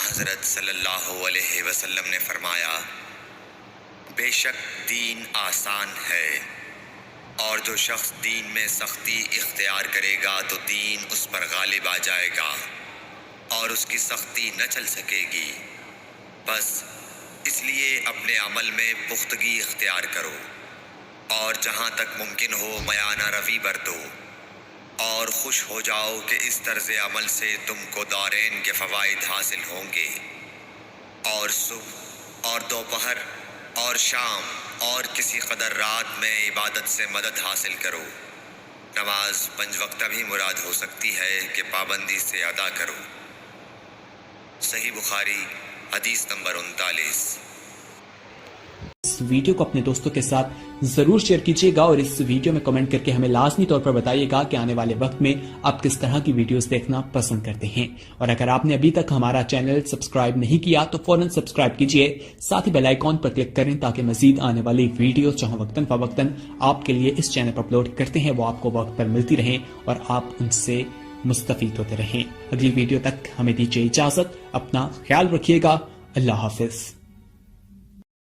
حضرت صلی اللہ علیہ وسلم نے فرمایا، بے شک دین آسان ہے، اور جو شخص دین میں سختی اختیار کرے گا تو دین اس پر غالب آ جائے گا اور اس کی سختی نہ چل سکے گی۔ بس اس لیے اپنے عمل میں پختگی اختیار کرو، اور جہاں تک ممکن ہو میانہ روی برتو، اور خوش ہو جاؤ کہ اس طرز عمل سے تم کو دارین کے فوائد حاصل ہوں گے، اور صبح اور دوپہر اور شام اور کسی قدر رات میں عبادت سے مدد حاصل کرو۔ نماز 5 وقتہ بھی مراد ہو سکتی ہے کہ پابندی سے ادا کرو۔ صحیح بخاری حدیث نمبر 39۔ اس ویڈیو کو اپنے دوستوں کے ساتھ ضرور شیئر کیجیے گا، اور اس ویڈیو میں کمنٹ کر کے ہمیں لازمی طور پر بتائیے گا کہ آنے والے وقت میں آپ کس طرح کی ویڈیوز دیکھنا پسند کرتے ہیں۔ اور اگر آپ نے ابھی تک ہمارا چینل سبسکرائب نہیں کیا تو فوراً سبسکرائب کیجیے، ساتھ ہی بیل آئیکن پر کلک کریں تاکہ مزید آنے والی ویڈیوز جو وقتاً فوقتاً آپ کے لیے اس چینل پر اپلوڈ کرتے ہیں وہ آپ کو وقت پر ملتی رہیں اور آپ ان سے مستفید ہوتے رہیں۔ اگلی ویڈیو تک ہمیں دیجیے اجازت، اپنا خیال رکھیے گا، اللہ حافظ۔